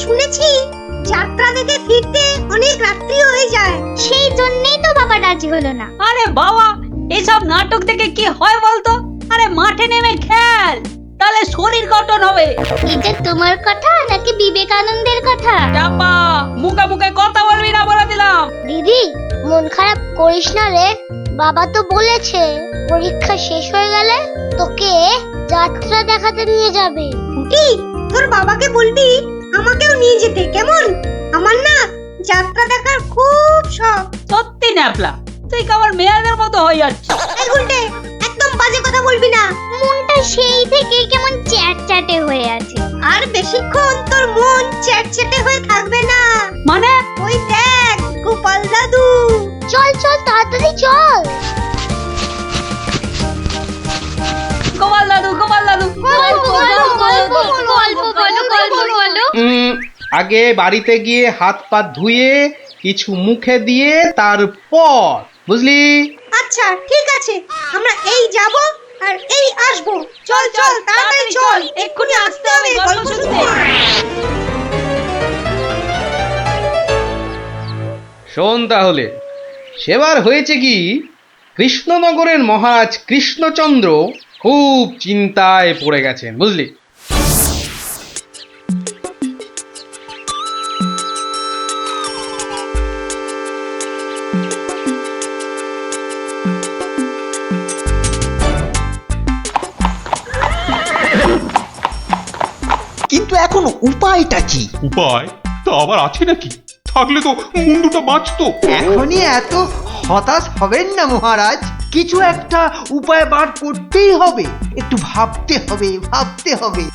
শুনেছি যাত্রা দেখে ফিরতে অনেক রাত্রি হয়ে যায়। সেই জন্যই তো বাবা রাজি হলো না। আরে বাবা, এসব নাটক থেকে কি হয় বলতো? আরে মাঠে নেমে খেল, তাহলে শরীর গঠন হবে। এটা তোমার কথা নাকি বিবেকানন্দের কথা? চাপা, মুখে মুখে কথা বলবি না বলে দিলাম। দিদি, মন খারাপ করিস না রে। বাবা তো বলেছে পরীক্ষা শেষ হয়ে গেলে তোকে যাত্রা দেখাতে নিয়ে যাবে। পুটি, তোর বাবাকে বলবি আমাকেও নিয়ে যেতে, কেমন? আমার না যাত্রা দেখার খুব শখ। সত্যি ন্যাপলা, তুই কেমন মেয়েদের মতো হয়ে যাচ্ছিস। এই গুলটে, একদম বাজে কথা বলবি না। মনটা সেই থেকে কেমন চ্যাটচ্যাটে হয়ে আছে। আর বেশিক্ষণ তোর মন চ্যাটচ্যাটে হয়ে থাকবে না। মানে? ওই দেখ গোপাল দাদু। চল চল তাড়াতাড়ি চল। গোপাল দাদু, গোপাল দাদু। আগে বাড়িতে গিয়ে হাত পা ধুয়ে কিছু মুখে দিয়ে তারপর, বুঝলি? আচ্ছা ঠিক আছে, আমরা এই যাব আর এই আসবো। চল চল তাড়াতাড়ি চল, এক্ষুনি আসতে হবে গল্প শুনতে। শোন তাহলে, সেবার হয়েছে কি, কৃষ্ণনগরের মহারাজ কৃষ্ণচন্দ্র খুব চিন্তায় পড়ে গেছেন, বুঝলি? কিন্তু এখন উপায়টা কি? উপায় তা আবার আছে নাকি? থাকলে তো মুন্ডুটা বাঁচতো। এখনই এত হতাশ হবেন না মহারাজ, কিছু একটা উপায় বার করতেই হবে। একটু ভাবতে হবে, ভাবতে হবে।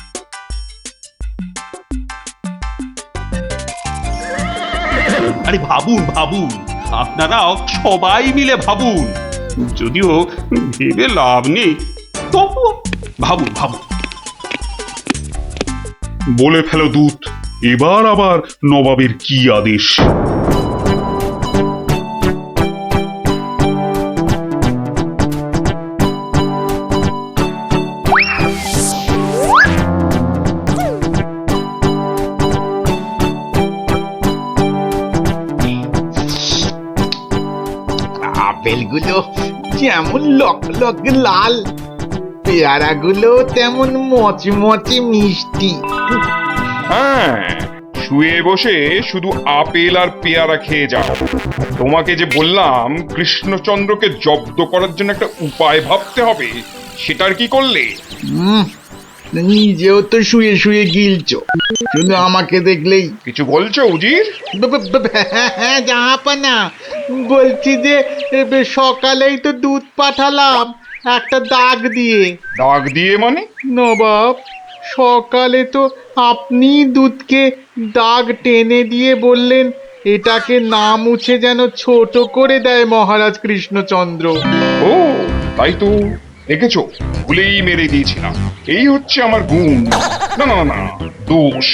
আরে ভাবুন ভাবুন, আপনারাও সবাই মিলে ভাবুন। যদিও ভেবে লাভ নেই, তবুও ভাবুন ভাবুন। বলে ফেলো দূত, এবার আবার নবাবের কি আদেশ? আপেলগুলো যেমন লক লক লাল, পেয়ারাগুলো তেমন মচমচে মিষ্টি। হ্যাঁ, শুয়ে বসে শুধু আপেল আর পেয়ারা খেয়ে যাও। তোমাকে যে বললাম কৃষ্ণচন্দ্রকে জব্দ করার জন্য একটা উপায় ভাবতে হবে, সেটার কি করলে? নিজেও তো শুয়ে শুয়ে গিলছো, শুধু আমাকে দেখলেই। কিছু বলছো উজির? হ্যাঁ জাহাপানা, বলছি যে সকালেই তো দুধ পাঠালাম একটা দাগ দিয়ে। দাগ দিয়ে মানে? নবাব, সকালে তো আপনি দুধকে দাগ টেনে দিয়ে বললেন এটাকে না মুছে যেন ছোট করে দেয় মহারাজ কৃষ্ণচন্দ্র। ও তাই তো, দেখেছো, ভুলেই মেরে দিয়েছিলাম। এই হচ্ছে আমার গুণ, না না না দোষ।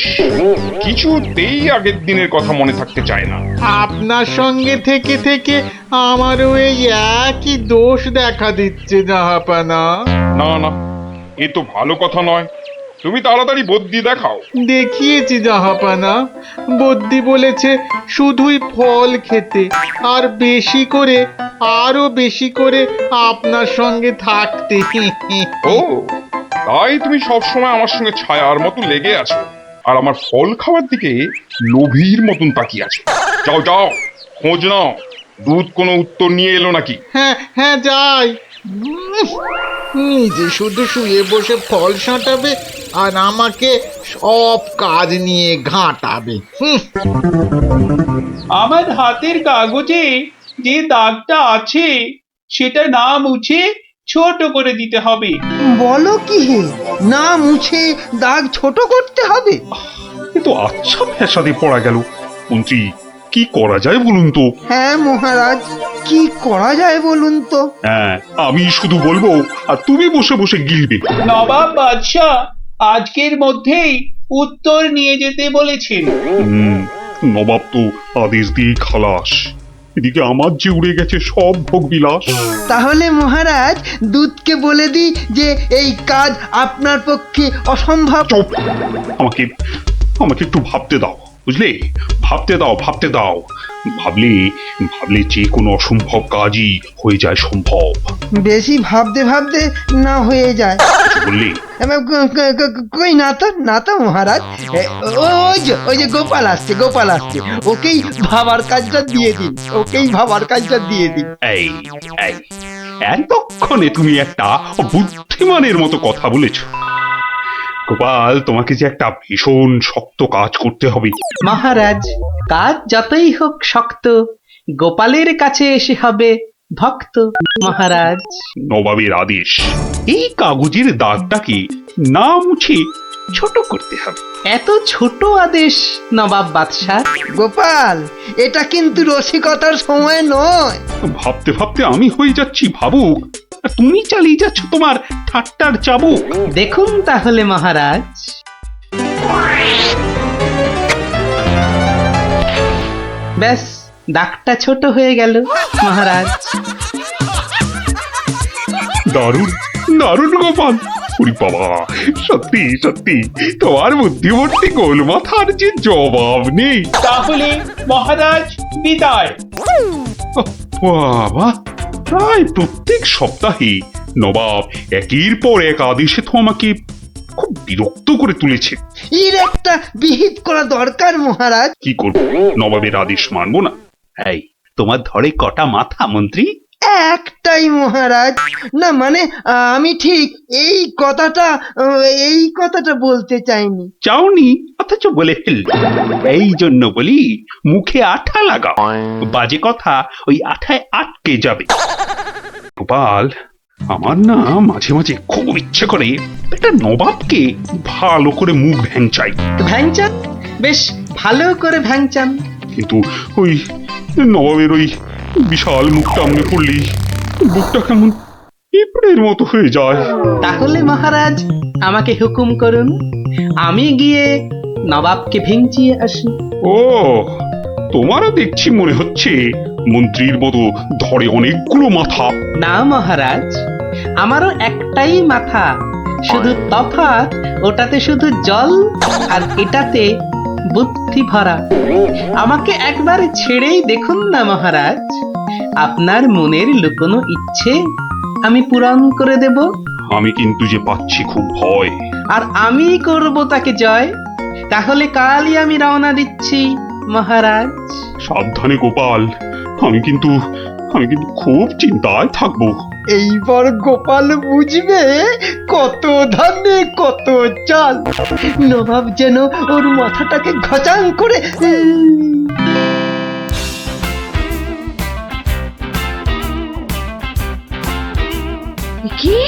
কিছুতেই আগের দিনের কথা মনে থাকতে চায় না। আপনার সঙ্গে থেকে থেকে আমারও এই একই দোষ দেখা দিচ্ছে জাহাপানা। না না, এ তো ভালো কথা নয়। তুমি তাড়াতাড়ি বদ্যি দেখাও। দেখিয়েছি জাহাপানা, বদ্যি বলেছে শুধুই ফল খেতে আর বেশি করে, আরো বেশি করে আপনার সঙ্গে থাকতে। ও তাই তুমি সবসময় আমার সঙ্গে ছায়ার মতো লেগে আছো, আর আমার ফল খাওয়ার দিকে লোভীর মতন তাকিয়ে আছো। যাও যাও, খোঁজ নাও, দুধ কোনো উত্তর নিয়ে এলো নাকি। হ্যাঁ হ্যাঁ যাই। নিজে শুধু শুয়ে বসে ফল সাঁটাবে আর আমাকে সব কাজ নিয়ে ঘাঁটাবে। আমার হাতের কাগজে যে দাগটা আছে সেটা না মুছে ছোট করে দিতে হবে। বলো কি হে, না মুছে দাগ ছোট করতে হবে? এ তো আচ্ছা ফ্যাসাদে পড়া গেল। মন্ত্রী, কি করা যায় বলুন তো? হ্যাঁ মহারাজ, কি করা যায় বলুন তো? হ্যাঁ, আমি শুধু বলবো আর তুমি বসে বসে গিলবে। নবাব বাদশাহ আজকের মধ্যেই উত্তর নিয়ে যেতে বলেছেন। নবাব তো আদেশ দিয়ে খালাস। এদিকে আমার যে উড়ে গেছে সব ভোগ বিলাস। তাহলে মহারাজ দুধকে বলে দিই যে এই কাজ আপনার পক্ষে অসম্ভব। চুপ! আমাকে আমাকে একটু ভাবতে দাও। বুঝলে? ভাবতে দাও, ভাবতে দাও। ভাবলে ভাবলে যে কোনো অসম্ভব কাজই হয়ে যায় সম্ভব। বেশি ভাবতে ভাবতে না হয়ে যায়। কিছু বললে? কই না তো মহারাজ। ওই যে গোপাল আসছে, গোপাল আসছে। ওকেই ভাবার কাজটা দিয়ে দিন, ওকেই ভাবার কাজটা দিয়ে দিন। এই এই এতক্ষণে তুমি একটা বুদ্ধিমানের মতো কথা বলেছ। গোপাল, তোমাকে যে একটা ভীষণ শক্ত কাজ করতে হবে। মহারাজ, কাজ যতই হোক শক্ত, গোপালের কাছে এসে হবে ভক্ত। মহারাজ, নবাবের আদেশ, এই কাগজের দাগটাকে না মুছে ছোট করতে হবে। এত ছোট আদেশ নবাব বাদশাহ? গোপাল, এটা কিন্তু রসিকতার সময় নয়। ভাবতে ভাবতে আমি হয়ে যাচ্ছি ভাবুক, আর তুমি চালিয়ে যাচ্ছ তোমার ঠাট্টার চাবুক। দেখুন তাহলে মহারাজ। ব্যাস, দাগটা ছোট হয়ে গেল মহারাজ। দারুণ দারুণ গোপাল। ওরে বাবা, সত্যি সত্যি তোমার বুদ্ধিমত্তি গোল মাথার যে জবাব নেই। তাহলে মহারাজ বিদায়। বাবা, প্রায় প্রত্যেক সপ্তাহে নবাব একের পর এক আদেশে তো আমাকে খুব বিরক্ত করে তুলেছে। এর একটা বিহিত করা দরকার মহারাজ। কি করব, নবাবের আদেশ মানবো না? এই, তোমার ধরে কটা মাথা মন্ত্রী? একটাই মহারাজ। না মানে আমি ঠিক এই কথাটা বলতে চাইনি। চাওনি অথচ বলে ফেলল। এই জন্য বলি, মুখে আঠা লাগাও, বাজে কথা ওই আঠায় আটকে যাবে। গোপাল, আমার না মাঝে মাঝে খুব ইচ্ছে করে একটা নবাবকে ভালো করে মুখ ভ্যাংচাই। ভ্যাংচান, বেশ ভালো করে ভ্যাংচান। কিন্তু ওই নবাবের ওই বিশাল মুখটা আমনে পড়লেই বুকটা কেমন পিঁপড়ের মতো হয়ে যায়। তাহলে মহারাজ আমাকে হুকুম করুন, আমি গিয়ে নবাবকে ভেঙচিয়ে আসি। ও, তোমারও দেখছি মনে হচ্ছে মন্ত্রীর মতো ধরে অনেকগুলো মাথা। না মহারাজ, আমারও একটাই মাথা, শুধু তফাৎ ওটাতে শুধু জল আর এটাতে বুদ্ধি ভরা। আমাকে একবার ছেড়েই দেখুন না মহারাজ, আপনার মনের লুকোনো ইচ্ছে আমি পূরণ করে দেব। আমি কিন্তু যে পাচ্ছি খুব ভয়। আর আমি করব তাকে জয়। তাহলে কালই আমি রওনা দিচ্ছি মহারাজ। সাবধানে গোপাল, আমি কিন্তু খুব চিন্তায় থাকবো। এইবার গোপাল বুঝবে কত ধানে কত চাল। নবাব যেন ওর মাথাটাকে ঘচাং করে কি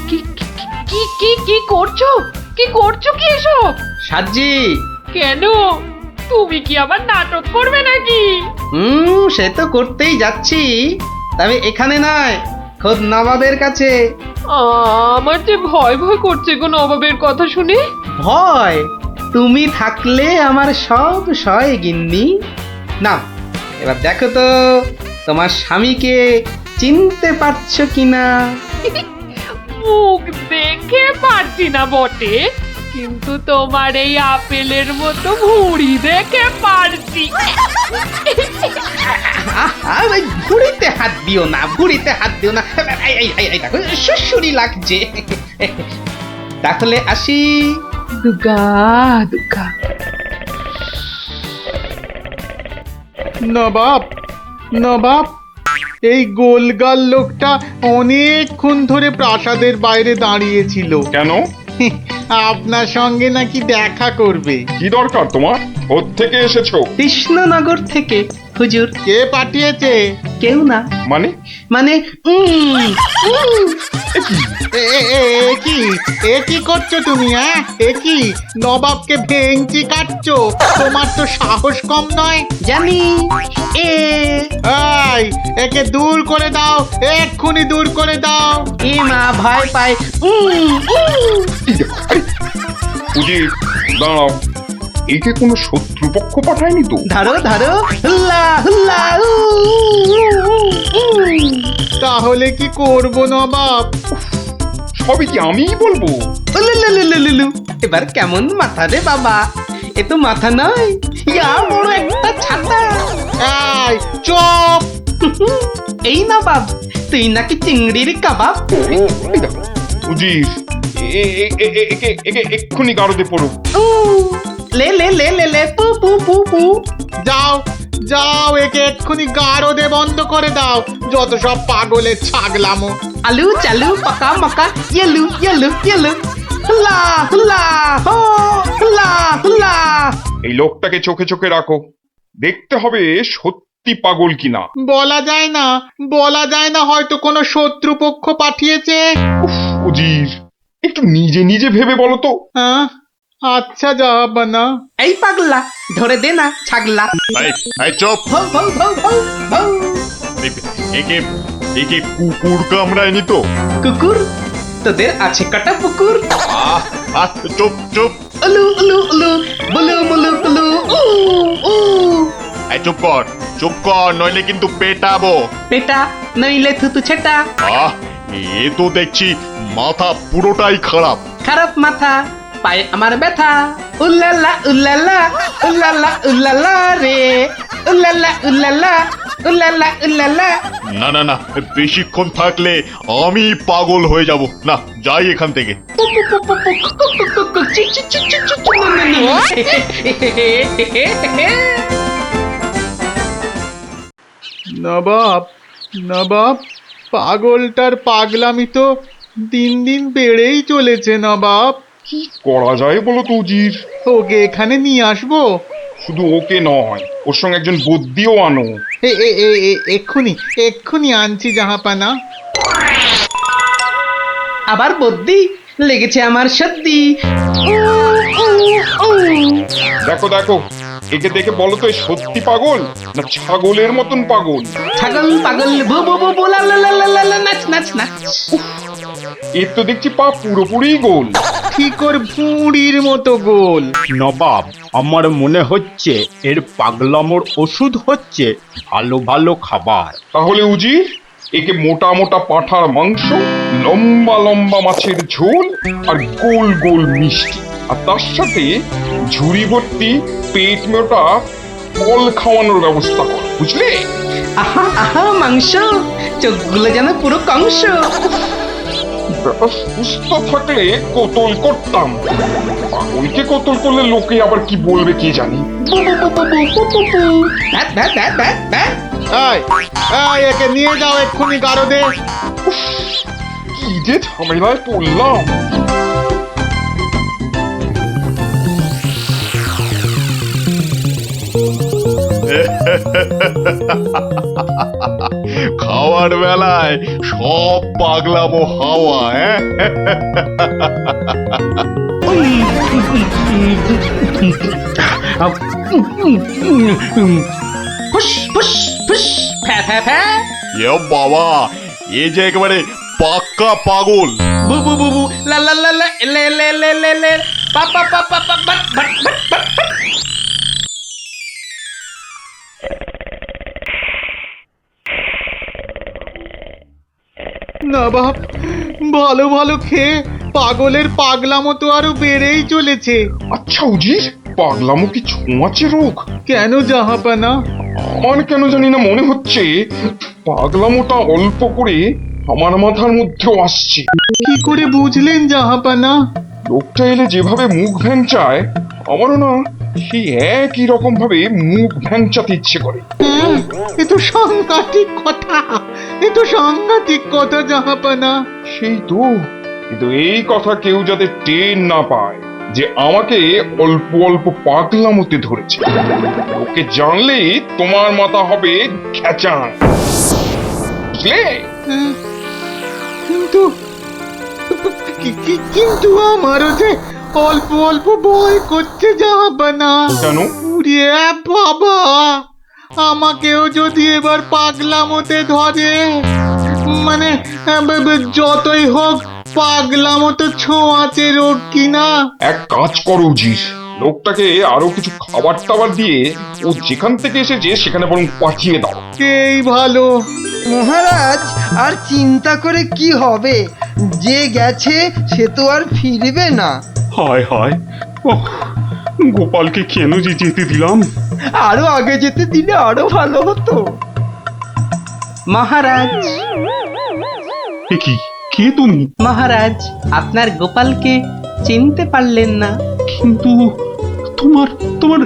কি কি কি কি করছো? কি করছো কি এসব? সাজি, কেন? তুমি কি আবার নাটক করবে নাকি? সে তো করতেই যাচ্ছি, তবে এখানে নয়, খোদ নবাবের কাছে। আমার যে ভয় ভয় করছে গো নবাবের কথা শুনে। ভয়? তুমি থাকলে আমার সব সয় গিন্নি। না, এবার দেখো তো তোমার স্বামীকে চিনতে পারছো কিনা। মুখ দেখে পারছি না বটে, কিন্তু তোমার এই আপেলের মতো ভুঁড়ি দেখে পারছি। ভুড়িতে হাত দিও না, ভুড়িতে হাত দিও না। এই দেখো, সুসুরি লাগছে। তাহলে আসি। দুগা দুগা। নবাব, নবাব, এই গোলগাল লোকটা অনেকক্ষণ ধরে প্রাসাদের বাইরে দাঁড়িয়েছিল। কেন? আপনার সঙ্গে নাকি দেখা করবে। কি দরকার তোমার? কোত্থেকে এসেছো? কৃষ্ণনগর থেকে হুজুর। কে পাঠিয়েছে? কেউ না। মানে? মানে এ কি করছো তুমি? হ্যাঁ, এ কি নবাবকে ভেঙচি কাটছো? তোমার তো সাহস কম নয়। জানি। একে দূর করে দাও, এক্ষুনি দূর করে দাও। এ মা, ভয় পায়। উজির, দাঁড়াও, একে কোনো শত্রুপক্ষ পাঠায়নি তো? ধরো ধরো, হুল্লা হুল্লা। তাহলে কি করব নবাব? সবই কি আমিই বলবো? এবার কেমন মাথা রে বাবা, এ তো মাথা নয়, ইয়া বড় একটা ছাতা। এই চুপ! এই না বাপ, তুই নাকি চিংড়ির কাবাব। এই দেখো উজির, একে এক্ষুনি গারদে পড়ুক। লে লে লে লে লে পু পু পু পু। যাও যাও, একে এক্ষুনি গারদে বন্ধ করে দাও, যত সব পাগলের ছাগলামো। আলু চালু পাকা মাকা ইয়েলু ইয়েলু ইয়েলু, হুলা হুলা হো, হুলা হুলা। এই লোকটাকে চোখে চোখে রাখো, দেখতে হবে সত্যি পাগল কিনা। বলা যায় না, বলা যায় না, হয়তো কোনো শত্রুপক্ষ পাঠিয়েছে। উফ, উজির একটু নিজে নিজে ভেবে বলো তো। হ্যাঁ, আচ্ছা জাহাপানা। এই পাগলা, ধরে দে না ছাগলা। এই চুপ! ভৌ ভৌ ভৌ ভৌ ভৌ। একে একে কুকুর কামড়ায়নি তো? কুকুর? তোদের আছে কাটা পুকুর। আহ আহ, চুপ চুপ! উলু উলু উলু, বুলু বুলু বুলু, উ উ। এই চুপ কর, নইলে কিন্তু পেটাবো। পেটা নইলে থুতু ছেটা। আহ, এ তো দেখছি মাথা পুরোটাই খারাপ। খারাপ মাথা, পায়ে আমার ব্যথা। উল্লালা উল্লালা, উল্লালা উল্লালা রে, উল্লালা উল্লালা, উল্লালা উল্লালা। না না না, বেশিক্ষণ থাকলে আমি পাগল হয়ে যাব। না, যাই এখান থেকে। নবাব, নবাব, পাগলটার পাগলামি তো দিন দিন বেড়েই চলেছে নবাব। কি করা যায় বলো তো উজির? ওকে এখানে নিয়ে আসবো? শুধু ওকে নয়, ওর সঙ্গে একজন বদ্যিও আনো। এক্ষুনি এক্ষুনি আনছি জাহাপানা। আবার বদ্যি লেগেছে আমার সর্দি। দেখো দেখো, একে দেখে বলো তো এ সত্যি পাগল না ছাগলের মতন পাগল? ছাগল পাগল বু বু বু বু লা লা লা লা লা লা, নাচ নাচ নাচ। এর তো দেখছি পা পুরোপুরি গোল। ঠিক ওর ভুঁড়ির মতো গোল। নবাব, আমার মনে হচ্ছে এর পাগলামোর ওষুধ হচ্ছে ভালো ভালো খাবার। তাহলে উজির, একে মোটা মোটা পাঁঠার মাংস, লম্বা লম্বা মাছের ঝোল আর গোল গোল মিষ্টি, আর তার সাথে ঝুড়ি ভর্তি পেট মোটা ফল খাওয়ানোর ব্যবস্থা কর, বুঝলে? আহা আহা মাংস, চোখগুলো যেন পুরো কংস। ব্যাটা সুস্থ থাকলে কোতল করতাম, পাগলকে কোতল করলে লোকে আবার কি বলবে কে জানি। Bat bat bat bat bat. এই একে নিয়ে যাও এক্ষুনি গারদে। কি যে ঝামেলায় পড়লাম। খাওয়ার বেলায় সব পাগলামো হাওয়া। ফুস ফুস ফুস, ফ্যা ফ্যা ফ্যা। এ বাবা, এ যে একেবারে পাক্কা পাগল। বু বু বু বু, লা লা লা লা, লে লে লে লে লে, পা পা পা পা পা, বাট বাট বাট বাট। নবাব, ভালো ভালো খেয়ে পাগলের পাগলামো তো আরো বেড়েই চলেছে। আচ্ছা উজির, পাগলামো কি ছোঁয়াচে রোগ? কেন জাহাপানা? আমার কেন জানি না মনে হচ্ছে পাগলামোটা অল্প করে আমার মাথার মধ্যেও আসছে। কি করে বুঝলেন জাহাপানা? লোকটা এলে যেভাবে মুখ ভ্যাংচায়, আমারও না সেই একই রকম ভাবে মুখ ভ্যাংচাতে ইচ্ছে করে। হ্যাঁ, এ তো সাংঘাতিক কথা, এ তো সাংঘাতিক কথা জাহাপানা। সেই তো, কিন্তু এই কথা কেউ যাতে টের না পায় যে আমাকে অল্প অল্প পাগলামোতে ধরেছে। ওকে জানলেই তোমার মাথা হবে খেচান, বুঝলে? হ্যাঁ, কিন্তু কিন্তু আমারও যে অল্প অল্প ভয় করছে জাহাপানা। কেন? উড়িয়ে বাবা, আমাকেও যদি এবার পাগলামোতে ধরে, মানে যতই হোক পাগলামো তো ছোঁয়াচে রোগ কিনা। এক কাজ করো উজির, লোকটাকে আরো কিছু খাবার টাবার দিয়ে ও যেখান থেকে এসেছে সেখানে বরং পাঠিয়ে দাও। এই ভালো। মহারাজ, আর চিন্তা করে কি হবে? যে গেছে সে তো আর ফিরবে না। হায় হায় ওহ, গোপালকে কেন যে যেতে দিলাম? আরো আগে যেতে দিলে আরো ভালো হতো। মহারাজ, এ কি, কে তুমি? মহারাজ, আপনার গোপালকে চিনতে পারলেন না? কিন্তু তোমার তোমার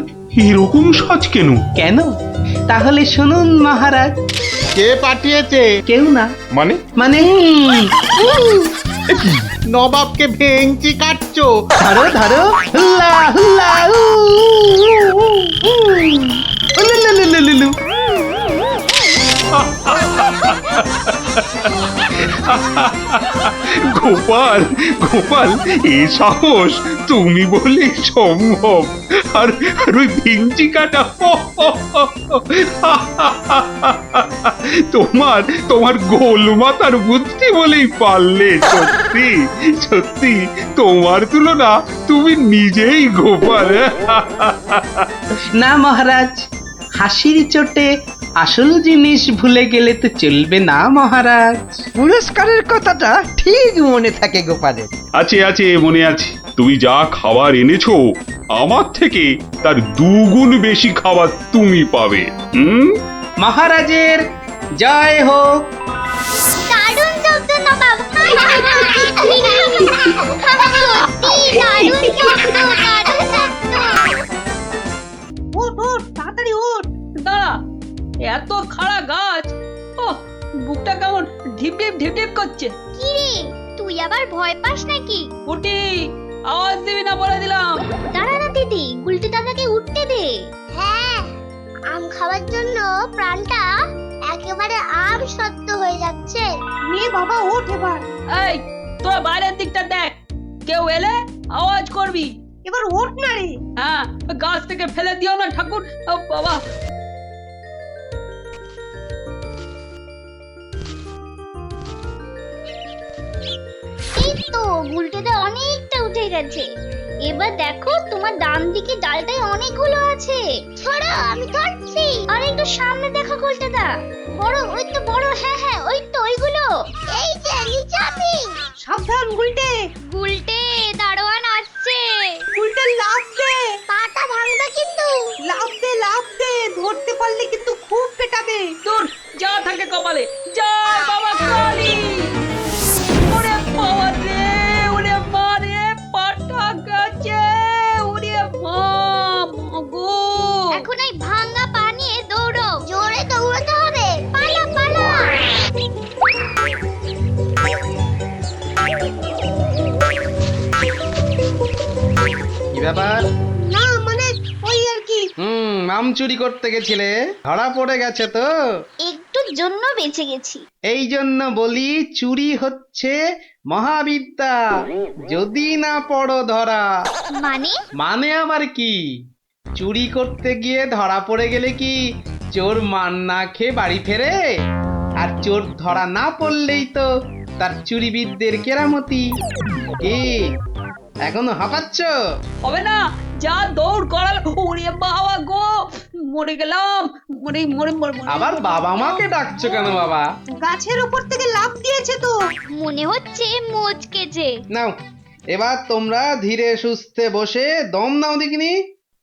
এরকম সাজ কেন? কেন? তাহলে শুনুন মহারাজ। কে পাঠিয়েছে? কেউ না। মানে? মানে নবাবকে ভেঙচি কাটছো? ধরো ধরো, হুল্লা হুল্লা, উ, উ, উ, উ, উ। উলুলুলুলুলু। গোপাল, গোপাল, এ সাহস তুমি বলে সম্ভব? আর আর ওই ভিঞ্চি কাটা, তোমার তোমার গোল মাথার বুদ্ধি বলেই পারলে। সত্যি সত্যি তোমার তুলনা তুমি নিজেই গোপাল। না মহারাজ, হাসির চোটে আসল জিনিস ভুলে গেলে তো চলবে না মহারাজ। পুরস্কারের কথাটা ঠিক মনে থাকে গোপালের। আছে আছে, মনে আছে। তুমি যা খাবার এনেছো আমার থেকে তার 2 গুণ বেশি খাবার তুমি পাবে। মহারাজের জয় হোক। দারুণ শব্দ নবাব। সত্যি দারুণ শব্দ, দারুণ শব্দ। ওঠ ওঠ, তাড়াতাড়ি ওঠ। দাঁড়া, এত খাড়া গাছ, ও বুকটা কেমন ঢিপ ঢিপ ঢিপ ঢিপ করছে। কি রে, তুই আবার ভয় পাস নাকি? উঠি, আওয়াজ দিবি না বলে দিলাম। দাঁড়া না দিদি, গুলটি দাদাকে উঠতে দে। হ্যাঁ, আম খাওয়ার জন্য প্রাণটা একেবারে আম সত্য হয়ে যাচ্ছে। নে বাবা, ওঠ এবার। এই, তোরা বাইরের দিকটা দেখ, কেউ এলে আওয়াজ করবি। এবার ওঠ না রে। হ্যাঁ, গাছ থেকে ফেলে দিও না ঠাকুর। ও বাবা, এই তো গুলটিতে অনেকটা উঠে গেছে। এবার দেখো, তোমার ডান দিকে ডালটায় অনেকগুলো আছে। ছড়া, আমি ধরছি। আর একটু সামনে দেখো গুলটিদা, বড়, ওই তো বড়। হ্যাঁ হ্যাঁ, ওই তো ওইগুলো। এই যে নিচে আমি। সাবধান গুলটে। গুলটে, দারোয়ান আসছে। গুলটে লাফ দে। পাটা ভাঙবে কিন্তু। লাফ দে লাফ দে, ধরতে পারলে কিন্তু খুব পেটাবে। দূর, যা থাকে কপালে। জয় বাবা কালী। ওরে বাবা রে, ওরে মা রে, পাটা গেছে। ওরে মা, মাগো। এখন এই ভাঙা পা নিয়ে দৌড়ো। জোরে দৌড়াতে হবে। পালা পালা। কি ব্যাপার? না মানে ওই আর কি। আম চুরি করতে গেছিলে, ধরা পড়ে গেছে তো? একটুর জন্য বেঁচে গেছি। এই জন্য বলি, চুরি হচ্ছে মহাবিদ্যা, যদি না পড়ো ধরা। মানে? মানে আবার কি? চুরি করতে গিয়ে ধরা পড়ে গেলে কি চোর মান না খেয়ে বাড়ি ফেরে? আর চোর ধরা না পড়লেই তো তার চুরিবিদদের কেরামতি। কি এখনো হাঁপাচ্ছ? হবে না, যা দৌড় করাল। ওরে বাবা গো, মরে গেলাম। মরে মরে মরে মরে। আবার বাবা মাকে ডাকছো কেন বাবা? গাছের উপর থেকে লাফ দিয়েছে তো। মনে হচ্ছে মোচকেছে। নাও, এবার তোমরা ধীরে সুস্থে বসে দম নাও দেখিনি।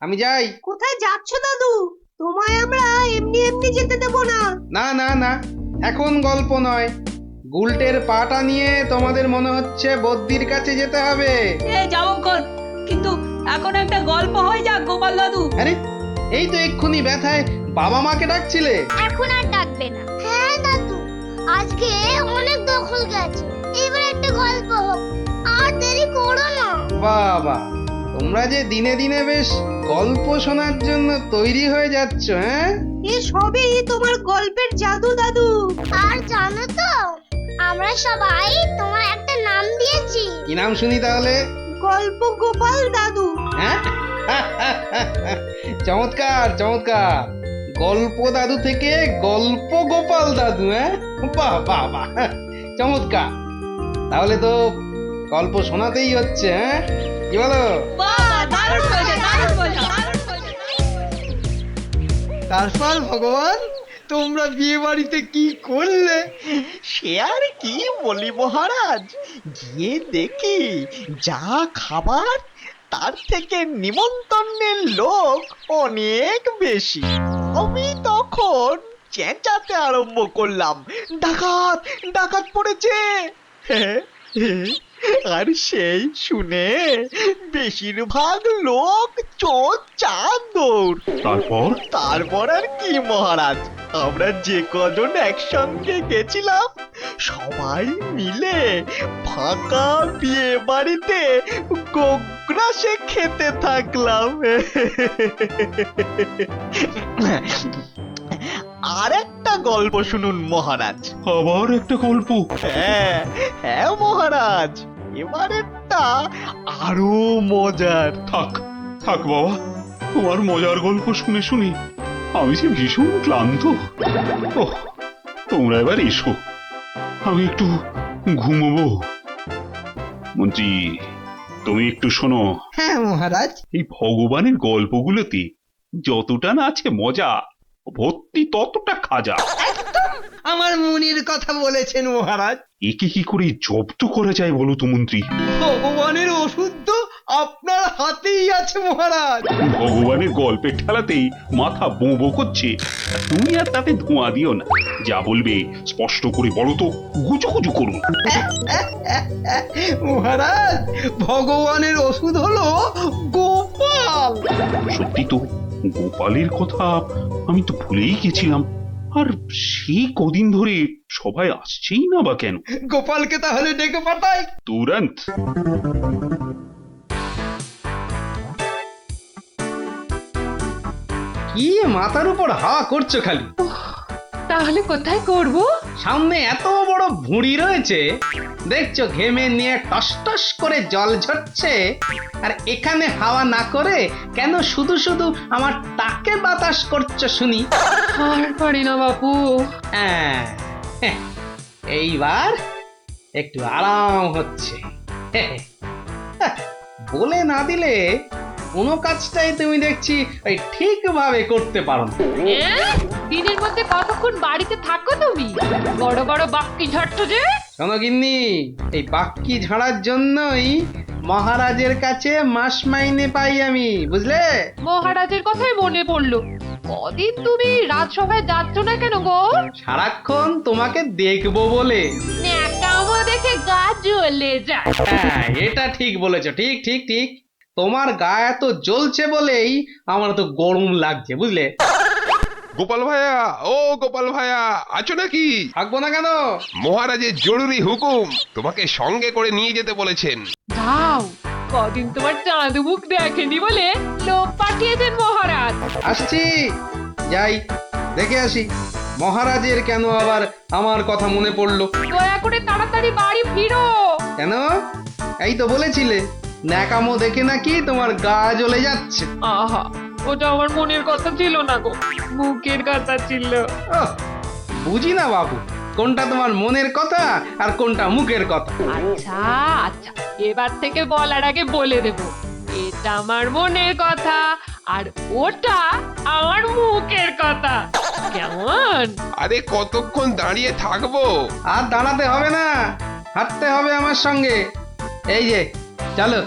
আমি যাই। কোথায় যাচ্ছ দাদু? তোমায় আমরা এমনি এমনি যেতে দেব না। না না না, এখন গল্প নয়। গুলটের পাটা নিয়ে তোমাদের মনে হচ্ছে বদ্যির কাছে যেতে হবে। এ যাবো কোন, কিন্তু এখন একটা গল্প হয়ে যাক গোপাল দাদু। আরে, এই তো এক্ষুনি ব্যথায় বাবা মাকে ডাকছিলে। এখন আর ডাকবে না। হ্যাঁ দাদু, আজকে অনেক দখল গেছে। এবার একটা গল্প হোক, আর দেরি করো না। বাবা, তোমরা যে দিনে দিনে বেশ গল্প শোনার জন্য তৈরি হয়ে যাচ্ছ। হ্যাঁ, এ সবই তোমার গল্পের জাদু দাদু। আর জানো তো, আমরা সবাই তোমার একটা নাম দিয়েছি। কি নাম শুনি তাহলে? গল্প গোপাল দাদু। হ্যাঁ, চমৎকার চমৎকার। গল্প দাদু থেকে গল্প গোপাল দাদু। হ্যাঁ, বাহ বাহ বাহ, চমৎকার। তাহলে তো গল্প শোনাতেই হচ্ছে। হ্যাঁ, কি বলো? বাহ, দারুণ হয়েছে, দারুণ হয়েছে, দারুণ হয়েছে। তারপর ভগবান, তোমরা বিয়ে বাড়িতে কি করলে? সে আর কি বলি মহারাজ, গিয়ে দেখি যা খাবার তার থেকে নিমন্ত্রণের লোক অনেক বেশি। আমি তখন চেঁচাতে আরম্ভ করলাম, ডাকাত ডাকাত পড়েছে। আর সেই শুনে বেশিরভাগ লোক চোর চাঁদৌড়। তারপর আর কি মহারাজ, আমরা যে কজন একসঙ্গে গেছিলাম সবাই মিলে ফাঁকা বিয়ে বাড়িতে গোগ্রাসে খেতে থাকলাম। আর একটা গল্প শুনুন মহারাজ। আবার একটা গল্প? হ্যাঁ হ্যাঁ মহারাজ, এবারেরটা আরো মজার। থাক থাক বাবা, তোমার মজার গল্প শুনে শুনে আমি যে ভীষণ ক্লান্ত। ওহ, তোমরা এবার এসো, আমি একটু ঘুমোবো। মন্ত্রী, তুমি একটু শোনো। হ্যাঁ মহারাজ। এই ভগবানের গল্পগুলোতে যতটা না আছে মজা, ভর্তি ততটা খাজা। আমার মনের কথা বলেছেন মহারাজ। একে কি করে জব্দ করা যায় বলো তো মন্ত্রী? ভগবানের ওষুধ তো আপনার হাতেই আছে মহারাজ। ভগবানের গল্পের ঠেলাতেই মাথা বোঁ করছে, তুমি আর তাতে ধোঁয়া দিও না। যা বলবে স্পষ্ট করে বলো তো, গুজুগুজু করুন। মহারাজ, ভগবানের ওষুধ হলো গোপাল। সত্যি তো, গোপালের কথা আমি তো ভুলেই গেছিলাম। আর সেই কদিন ধরে সবাই আসছেই না বা কেন? গোপালকে তাহলে ডেকে পাঠাই তুরন্ত। কি মাথার উপর হাওয়া করছো খালি? তাহলে কোথায় করব? সামনে এত বড় ভুঁড়ি রয়েছে, দেখছো ঘেমে নিয়ে টস টস করে জল ঝরছে, আর এখানে হাওয়া না করে কেন শুধু শুধু আমার টাকে বাতাস করছো শুনি? আর পারি না বাপু। হ্যাঁ, এইবার একটু আরাম হচ্ছে। বলে না দিলে কোনো কাজটাই তুমি দেখছি ওই ঠিকভাবে করতে পারো না। দিনের মধ্যে কতক্ষণ বাড়িতে থাকো তুমি? বড় বড় বাক্কি ঝাড়ছো যে। শোনো গিন্নি, এই বাক্কি ঝাড়ার জন্যই মহারাজের কাছে মাস মাইনে পাই আমি, বুঝলে? মহারাজের কথাই মনে পড়লো, কদিন তুমি রাজসভায় যাচ্ছ না কেন গো? সারাক্ষণ তোমাকে দেখবো বলে। ন্যাকামো দেখে গা জ্বলে যায়। হ্যাঁ, এটা ঠিক বলেছো, ঠিক ঠিক ঠিক। তোমার গা এত জ্বলছে বলেই আমার তো গরম লাগছে, বুঝলে? গোপাল ভাইয়া, ও গোপাল ভাইয়া, আছো নাকি? থাকবো না কেন? মহারাজের জরুরি হুকুম, তোমাকে সঙ্গে করে নিয়ে যেতে বলেছেন। যাও, কদিন তোমার চাঁদ মুখ দেখেনি বলে লোক পাঠিয়েছেন মহারাজ। আসছি, যাই দেখে আসি মহারাজের কেন আবার আমার কথা মনে পড়লো। দয়া করে তাড়াতাড়ি বাড়ি ফিরো। কেন? এই তো বলেছিলে ন্যাকামো দেখে নাকি তোমার গা জ্বলে যাচ্ছে। আহা, ওটা আমার মনের কথা ছিল না গো, মুখের কথা ছিল। বুঝি না বাবু, কোনটা তোমার মনের কথা আর কোনটা মুখের কথা। আচ্ছা আচ্ছা, এবার থেকে বলার আগে বলে দেব, এটা আমার মনের কথা আর ওটা আমার মুখের কথা। কেমন? আরে কতক্ষণ দাঁড়িয়ে থাকবো? আর দাঁড়াতে হবে না, হাঁটতে হবে আমার সঙ্গে। এই যে চলো।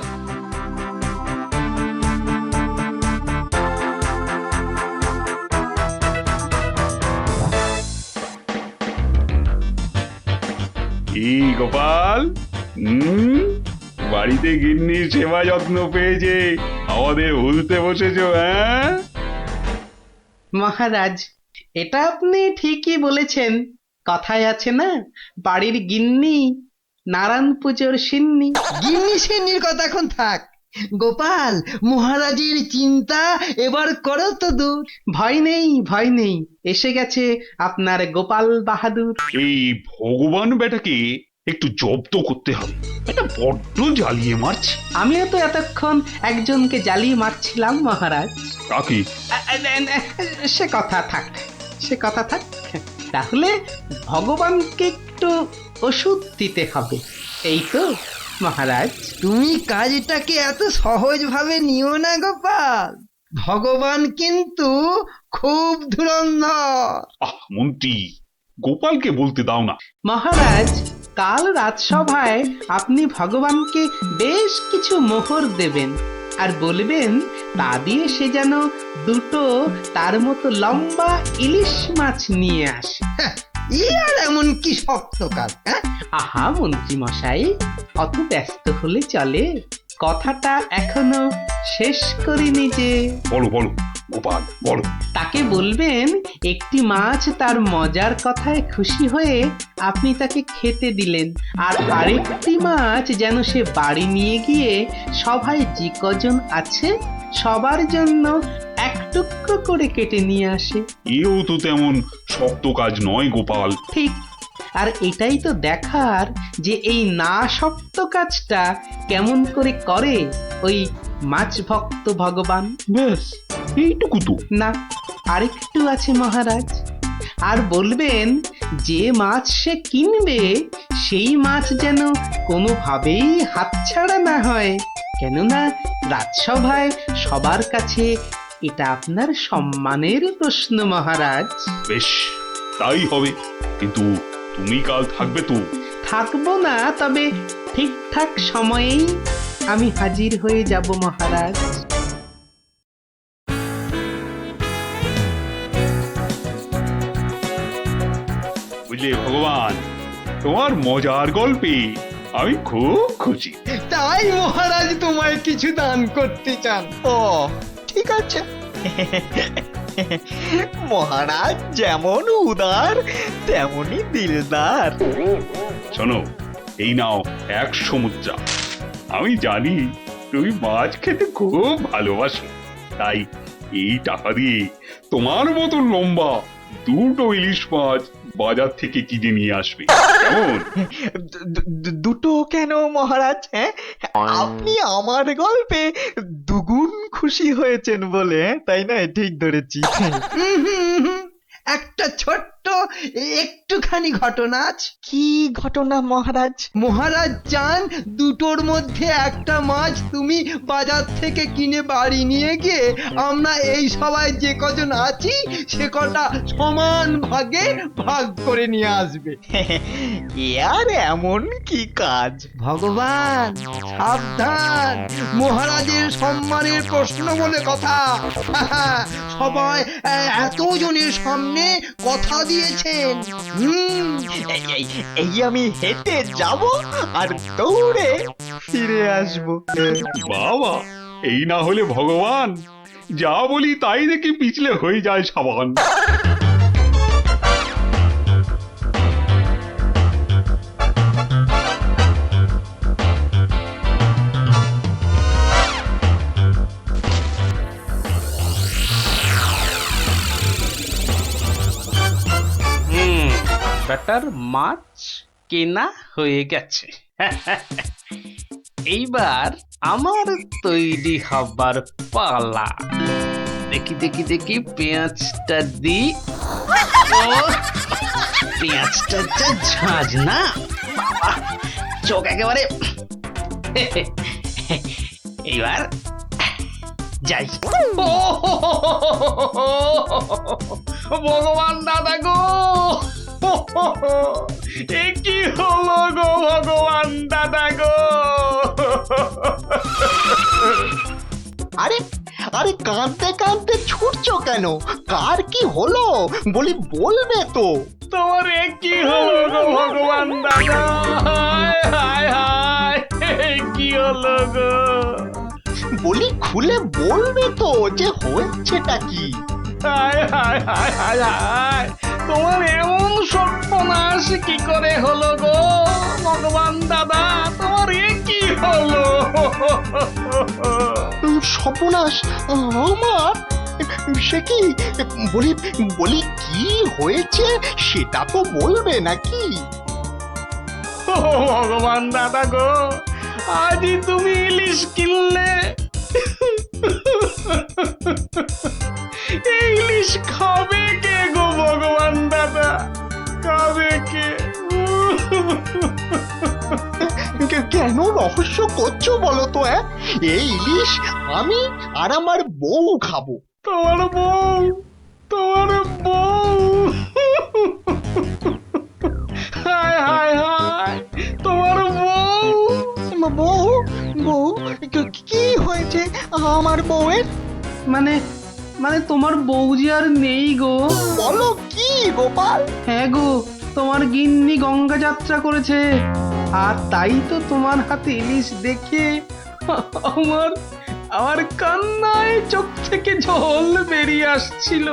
কি গোপাল, বাড়িতে গিন্নির সেবা যত্ন পেয়েছে, আমাদের ভুলতে বসেছো? হ্যাঁ মহারাজ, এটা আপনি ঠিকই বলেছেন। কথায় আছে না, বাড়ির গিন্নি নারায়ণ পুজোর সিন্নি। গিন্নি সিন্নির কথা এখন থাক। গোপাল, মহারাজের চিন্তা এবার করো তো দূর। ভয় নেই, ভয় নেই, এসে গেছে আপনার গোপাল বাহাদুর। এই ভগবান বেটাকে একটু জব্দ করতে হবে, এটা বড্ড জ্বালিয়ে মারছে। আমিও তো এতক্ষণ একজনকে জ্বালিয়ে মারছিলাম মহারাজ। কাকে? সে কথা থাক, সে কথা থাক। তাহলে ভগবানকে একটু ওষুধ দিতে হবে, এই তো মহারাজ। তুমি কাজটাকে এত সহজ ভাবে নিও না গোপাল, ভগবান কিন্তু খুব ধুরন্ধর। মন্ত্রী, গোপালকে বলতে দাও না। মহারাজ, কাল রাজসভায় আপনি ভগবানকে বেশ কিছু মোহর দেবেন, আর বলবেন তা দিয়ে সে যেন দুটো তার মতো লম্বা ইলিশ মাছ নিয়ে আসে। ই আর এমন কি শক্ত কাজ, হ্যাঁ? আহা মন্ত্রী মশাই, অত ব্যস্ত হলে চলে? কথাটা এখনো শেষ করিনি যে। বলো বলো গোপাল বলো। তাকে বলবেন একটি মাছ তার মজার কথায় খুশি হয়ে আপনি তাকে খেতে দিলেন, আর আরেকটি মাছ যেন সে বাড়ি নিয়ে গিয়ে সবাই যে কজন আছে সবার জন্য এক টুকরো করে কেটে নিয়ে আসে। এও তো তেমন শক্ত কাজ নয় গোপাল। ঠিক, আর এটাই তো দেখার যে এই না শক্ত কাজটা কেমন করে করে ওই মাছ ভক্ত ভগবান। ব্যাস এইটুকু তো? না, আরেকটু আছে মহারাজ। আর বলবেন যে মাছ সে কিনবে সেই মাছ যেন কোনোভাবেই হাতছাড়া না হয়, কেননা রাজসভায় সবার কাছে এটা আপনার সম্মানের প্রশ্ন মহারাজ। বেশ তাই হবে, কিন্তু তুমি কাল থাকবে তো? থাকবো না, তবে ঠিকঠাক সময়েই আমি হাজির হয়ে যাব মহারাজ। বুঝলে ভগবান, তোমার মজার গল্পে আমি খুব খুশি। তাই মহারাজ তোমায় কিছু দান করতে চান? ও ঠিক আছে। মহারাজ যেমন উদার তেমনি দিলদার। শোনো, এই নাও 100 মুদ্রা। আমি জানি তুমি মাছ খেতে খুব ভালোবাসো, তাই এই টাকা দিয়ে তোমার মতো লম্বা দুটো ইলিশ মাছ বাজার থেকে কিনে নিয়ে আসবে, কেমন? দুটো কেন মহারাজ? হ্যাঁ, আপনি আমার গল্পে দুগুণ খুশি হয়েছেন বলে, তাই না? ঠিক ধরেছি। একটা ছোট্ট একটুখানি ঘটনা আছে। কি ঘটনা মহারাজ? মহারাজ চান দুটোর মধ্যে একটা মাছ তুমি বাজার থেকে কিনে বাড়ি নিয়ে গিয়ে আমরা এই সবাই যে কজন আছি সে কটা সমান ভাগে ভাগ করে নিয়ে আসবে। আর এমন কি কাজ? ভগবান সাবধান, মহারাজের সম্মানের প্রশ্ন বলে কথা। সবাই এতজনের সামনে কথা দিয়েছেন। এই আমি হেঁটে যাব আর দৌড়ে ফিরে আসবো। বাবা, এই না হলে ভগবান, যা বলি তাই দেখি পিছলে হয়ে যায় সাবান। ব্যাটার মাছ কেনা হয়ে গেছে। এইবার আমার তৈরি হবার পালা। দেখি দেখি দেখি পেঁয়াজটা দি। পেঁয়াজটা যা ঝাঁজ না, বাবা, চোখ একেবারে। এইবার যাই। ভগবান দাদা গো, এ কি হলো গো ভগবান দাদা গো? আরে আরে কাঁদতে কাঁদতে ছুটছো কেন? কার কি হলো বলি বলবে তো? তোমার এ কি হলো গো ভগবান দাদা? হায় হায় হায়, কি হলো গো? বলি খুলে বলবে তো যে হয়েছেটা কি? হায় হায় হায় হায় হায়, তোমার এমন সর্বনাশ কি করে হলো গো ভগবান দাদা? তোমার এ কি হলো? সর্বনাশ আমার? সে কি? বলি বলি কি হয়েছে সেটা তো বলবে নাকি? ভগবান দাদা গো, আজই তুমি ইলিশ কিনলে। এই ইলিশ খাবে কে গো ভগবান দাদা? খাবে কে? কেন রহস্য করছো বলো তো? এই ইলিশ আমি আর আমার বউ খাবো। তোমার বউ? তোমার বউ? হায় হায় হায়, তোমার বউ? বউ? বউ? কি হয়েছে আমার বউয়ের? মানে মানে তোমার বউ যে আর নেই গো। বলো কি গোপাল? হ্যাঁ গো, তোমার গিন্নি গঙ্গা যাত্রা করেছে, আর তাই তো তোমার হাতে ইলিশ দেখে আমার আমার কান্নায় চোখ থেকে জল বেরিয়ে আসছিল।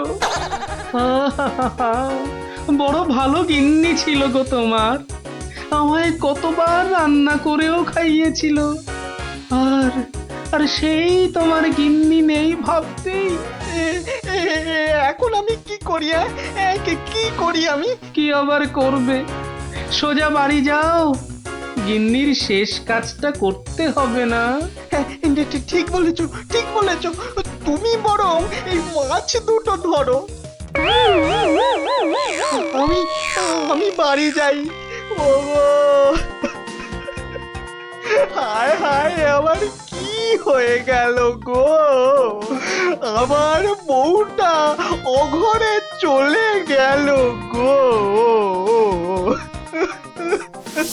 বড় ভালো গিন্নি ছিল গো তোমার, আমায় কতবার রান্না করেও খাইয়েছিল। আর আর সেই তোমার গিন্নি নেই ভাবতেই এখন আমি কি করি? কি করি আমি? কি আবার করবে, সোজা বাড়ি যাও, গিন্নির শেষ কাজটা করতে হবে না? ঠিক বলেছো, ঠিক বলেছো। তুমি বরং এই মাছ দুটো ধরো, আমি বাড়ি যাই। ওগো, হায় হায়, আমার কি হয়ে গেল গো? আমার বউটা অঘরে চলে গেল গো।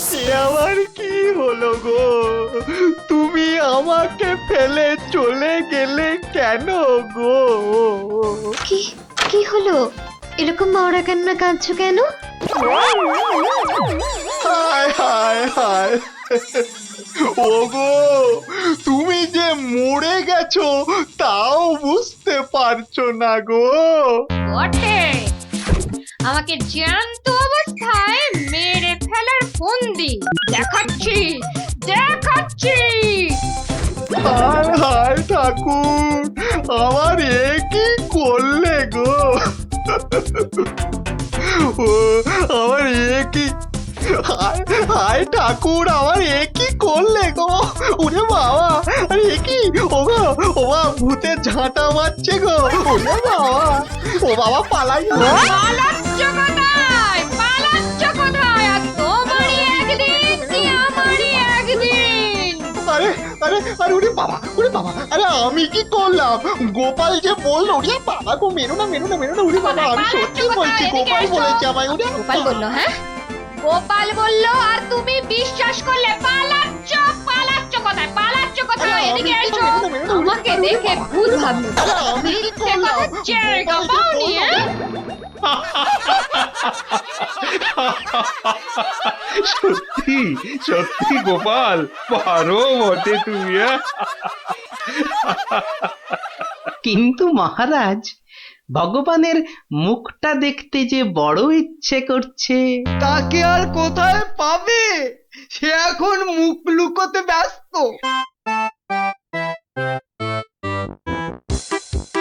সে আমার কি হলো গো? তুমি আমাকে ফেলে চলে গেলে কেন গো? কি হলো? এরকম মরা কান্না কাঁদছো কেন? হায় হায় হায়, ওগো, তুমি যে মরে গেছো তাও বুঝতে পারছো না গো। বটে, আমাকে জ্যান্ত অবস্থায় মেরে ফেলার ফন্দি দেখাচ্ছি দেখাচ্ছি। হায় হায় ঠাকুর, আমার এ কি করলে গো? ও আমার এ কি, হায় ঠাকুর, আমার এ কি করলে গো? ওরে বাবা, আরে এ কি? ও বাবা, ভূতের ঝাঁটা মারছে গো। ওরে বাবা, ও বাবা, পালাই। পালাচ্ছ কোথায়? পালাচ্ছ কোথায়? আর তোমারই একদিন কি আমারই একদিন? আরে আরে আরে, ওরে বাবা, ওরে বাবা, আরে আমি কি করলাম? গোপাল যে বললো, ওরে বাবা গো, মেরো না মেরো না মেরো না। ওরে বাবা, আমি সত্যি বলছি, গোপাল বলেছে আমায়। ওরে গোপাল বললো? হ্যাঁ, গোপাল বললো আর তুমি বিশ্বাস করলে? পালাচ্ছ পালাচ্ছ কোথায়? পালাচ্ছ কোথায়? এদিকে এসো, আমাকে দেখে ভূত ভাবলো। মিথ্যে কথা জায়গা পাওনি? সত্যি সত্যি গোপাল, পারো বটে তুমি। কিন্তু মহারাজ, ভগবানের মুখটা দেখতে যে বড় ইচ্ছে করছে। তাকে আর কোথায় পাবে? সে এখন মুখ লুকোতে ব্যস্ত।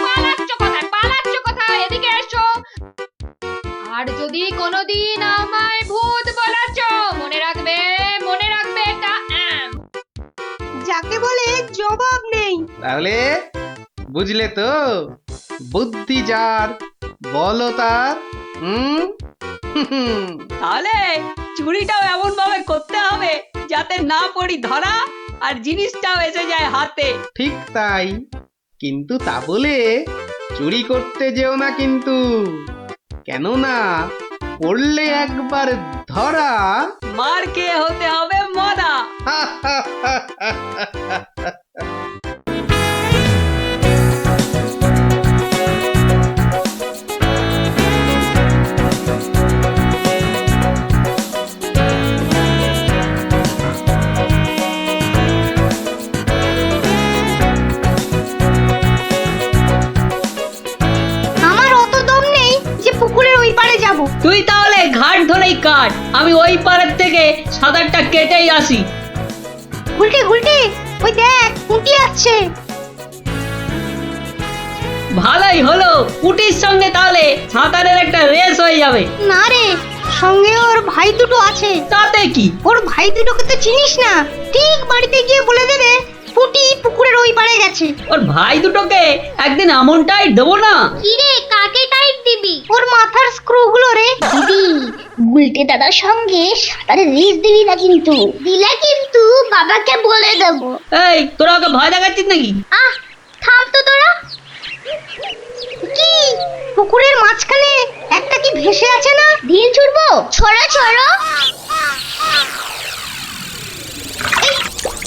পালাচ্ছ কোথায়? পালাচ্ছ কোথায়? এদিকে এসো। আর যদি কোনোদিন আমায় ভূত বলেছ, মনে রাখবে, মনে রাখবে এটা যাকে বলে জবাব নেই। তাহলে বুঝলে তো, বুদ্ধি যার বলো তার। তাহলে চুরিটাও এমন ভাবে করতে হবে যাতে না পড়ি ধরা আর জিনিসটাও এসে যায় হাতে। ঠিক তাই, কিন্তু তা বলে চুরি করতে যেও না কিন্তু, কেননা পড়লে একবার ধরা, মার খেয়ে হতে হবে মরা। আমার অত দম নেই যে পুকুরের ওই পারে যাব। তুই তাহলে ঘাট ধরেই কাট, আমি ওই পারের থেকে সাঁতারটা কেটেই আসি। গুলটে গুলটে, ওই দেখ পুঁটি আসছে। ভালোই হলো, পুটির সঙ্গে তাহলে সাঁতারের একটা রেস হয়ে যাবে। না রে, সঙ্গে ওর ভাই দুটো আছে। তাতে কি? ওর ভাই দুটোকে তো চিনিস না, ঠিক বাড়িতে গিয়ে বলে দেবে পুঁটি পুকুরের ওই পারে গেছে। ওর ভাই দুটোকে একদিন এমন টাইট দেবো না। কি রে, কাকে টাইট দিবি? ওর মাথার স্ক্রু গুলো রে। দিদি, গুলটে দাদার সঙ্গে সাঁতারে রেস দিবি না কিন্তু। দিলে কিন্তু বাবাকে বলে দেবো। এই, তোরা ওকে ভয় দেখাচ্ছিস নাকি? আহ, থাম তো তোরা। কি পুকুরের মাঝখানে একটা কি ভেসে আছে না? ঢিল ছুড়বো? ছড়ো ছড়ো।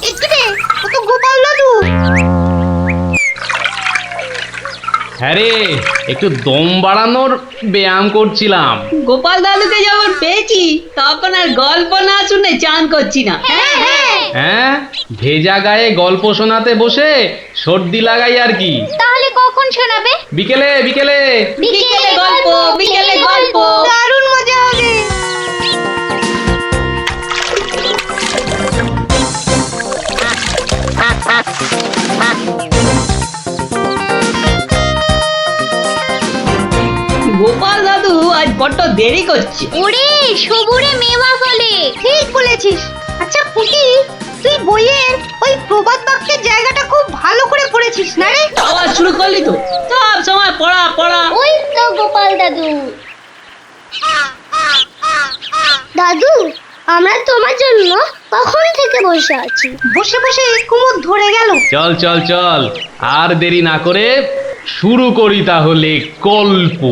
একটু রে, ও তো গোপাল দাদু। হ্যাঁ রে, একটু দম বাড়ানোর ব্যায়াম করছিলাম। গোপাল দাদুকে যখন পেয়েছি তখন আর গল্প না শুনে চান করছি না। হ্যাঁ, ভেজা গায়ে গল্প শোনাতে বসে সর্দি লাগাই আর কি। তাহলে কখন শোনাবে? বিকেলে বিকেলে। বিকেলে গল্প, বিকেলে গল্প। দারুণ মজা হবে। গোপাল দাদু আজ বড্ড দেরি করছে। ওরে সবুরে মেওয়া ফলে। ঠিক বলেছিস। আচ্ছা পুটি, তুই বইয়ের ওই প্রবাদ বাক্যের জায়গাটা খুব ভালো করে পড়েছিস না রে? আবার শুরু করলি তো, সব সময় পড়া পড়া। ওই তো গোপাল দাদু। দাদু, আমরা তোমার জন্য কখন থেকে বসে আছি। বসে বসে কুমোদ ধরে গেল। চল চল চল, আর দেরি না করে শুরু করি তাহলে গল্প।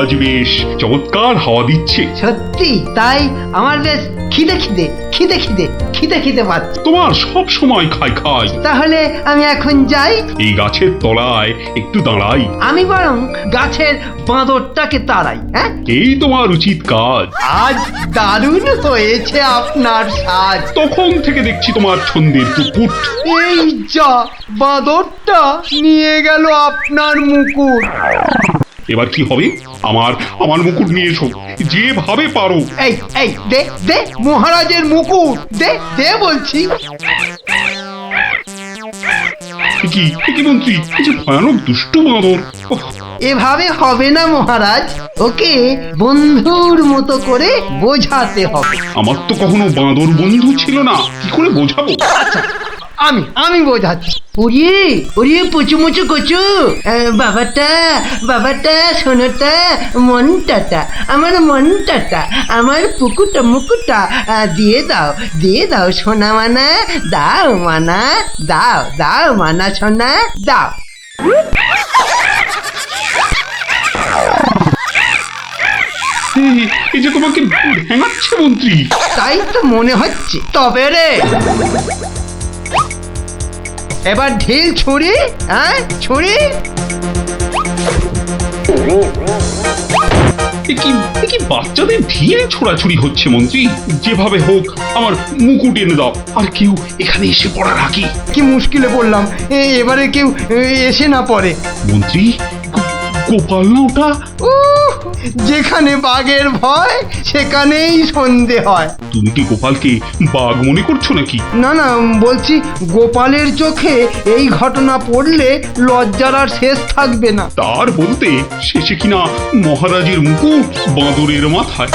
আজ বেশ চমৎকার হাওয়া দিচ্ছে। সত্যি তাই আমার বেশ খিদে খিদে খিদে খিদে খিদে খিদে পাচ্ছে। তোমার সব সময় খাই খাই। তাহলে আমি এখন যাই। এই গাছের তলায় একটু দাঁড়াই। আমি বরং গাছের বাঁদরটাকে তাড়াই। হ্যাঁ, এই তোমার উচিত কাজ। আজ দারুণ হয়েছে আপনার সাজ। তখন থেকে দেখছি তোমার ছন্দের পুকুট। এই যা, বাঁদরটা নিয়ে গেল আপনার মুকুট। এবার কি হবে? আমার আমার মুকুট নিয়ে এসো, যেভাবে পারো। এই এই দে দে মহারাজের মুকুট, দে দে বলছি। কি কি মন্ত্রী, এই যে ভয়ানক দুষ্ট বাঁদর। ওহ, এভাবে হবে না মহারাজ, ওকে বন্ধুর মতো করে বোঝাতে হবে। আমার তো কখনো বাঁদর বন্ধু ছিল না, কি করে বোঝাবো? আচ্ছা, আমি বোঝাচ্ছি। ওরে ওরে পুচু মুচু কচু, বাবাটা বাবাটা সোনাটা মনটাটা, আমার মনটাটা, আমার পুকুটা মুকুটা দিয়ে দাও সোনা মানা, দাও মানা, দাও দাও মানা সোনা দাও। এই যে তোমাকে ভেঙাচ্ছে মন্ত্রী। তাই তো মনে হচ্ছে। তবে রে, এবার ঢিল ছুরি, হ্যাঁ ছুরি। এ কি বাচ্চাদের ঢিল ছোড়াছুড়ি হচ্ছে মন্ত্রী? যেভাবে হোক আমার মুকুট এনে দাও, আর কেউ এখানে এসে পড়ার আগে। কি মুশকিলে পড়লাম, এবারে কেউ এসে না পড়ে। মন্ত্রী, গোপাল না ওটা? যেখানে বাঘের ভয় সেখানেই সন্ধে হয়। তুমি কি গোপালকে বাঘ মনে করছো নাকি? না না, বলছি গোপালের চোখে এই ঘটনা পড়লে লজ্জার আর শেষ থাকবে না। তার বলতে শেষে কিনা মহারাজের মুকুট বাঁদরের মাথায়।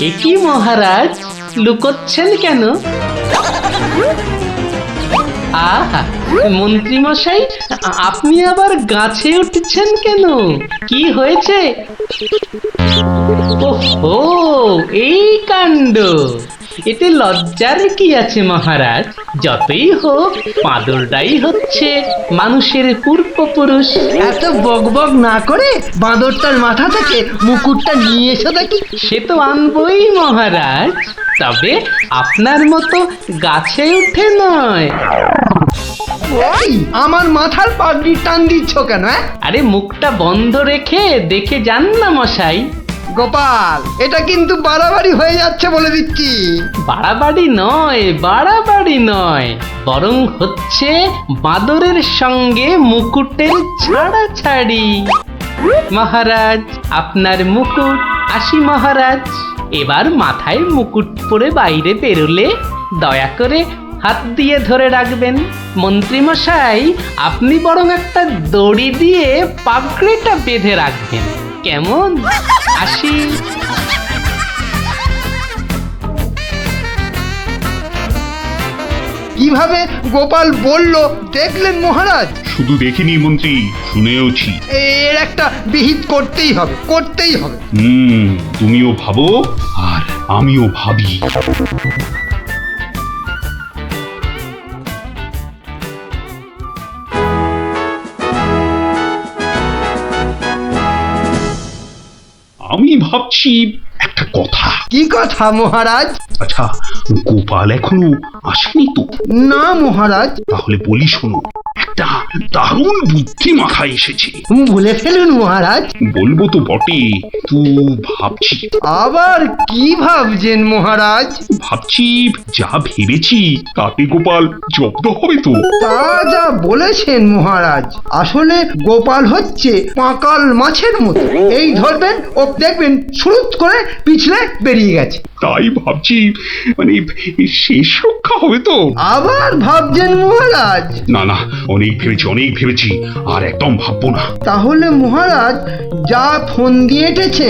একই মহারাজ, লুকোচ্ছেন কেন? আহা, মন্ত্রী মশাই, আপনি আবার গাছে উঠছেন কেন? কি হয়েছে? ওহো, এই কাণ্ড। এতে লজ্জার কি আছে মহারাজ? যতই হোক বাঁদরটাই হচ্ছে মানুষের পূর্বপুরুষ। এত বকবক না করে বাঁদরটার মাথা থেকে মুকুটটা নিয়ে এসো দেখি। সে তো আনবই মহারাজ, তবে আপনার মতো গাছে উঠে নয়। ওই আমার মাথার পাগড়ি টান দিচ্ছ কেন? আরে মুখটা বন্ধ রেখে দেখে যান না মশাই। গোপাল, এটা কিন্তু বাড়াবাড়ি হয়ে যাচ্ছে বলে দিচ্ছি। বাড়াবাড়ি নয়, বরং হচ্ছে বাঁদরের সঙ্গে মুকুটের ছাড়াছাড়ি। মহারাজ, আপনার মুকুট। আসি মহারাজ, এবার মাথায় মুকুট পরে বাইরে বেরোলে দয়া করে হাত দিয়ে ধরে রাখবেন। মন্ত্রী মশাই, আপনি বরং একটা দড়ি দিয়ে পাগড়িটা বেঁধে রাখবেন, কেমন? আসি। কিভাবে গোপাল বলল দেখলেন মহারাজ? শুধু দেখিনি মন্ত্রী, শুনেওছি। এর একটা বিহিত করতেই হবে। তুমিও ভাবো আর আমিও ভাবি। আমি ভাবছি একটা কথা। কি কথা মহারাজ? আচ্ছা, গোপাল এখনো আসেনি তো? না মহারাজ। তাহলে বলি শোনো, একটা দারুণ বুদ্ধি মাথায় এসেছে। বলে ফেলুন মহারাজ। বলবো তো বটে, তো ভাবছি। আবার কি ভাবছেন মহারাজ? ভাবছি যা ভেবেছি তাতে গোপাল জব্দ হবে তো? তা যা বলেছেন মহারাজ, আসলে গোপাল হচ্ছে পাকাল মাছের মতো। এই ধরবেন ও দেখবেন সুরুত করে পিছলে বেরিয়ে গেছে। তাই ভাবছি, মানে শেষ রক্ষা হবে তো? আবার ভাবছেন মহারাজ? না না, অনেক ভেবেছি আর একদম ভাববো না। তাহলে মহারাজ যা ফোন দিয়ে এঁটেছে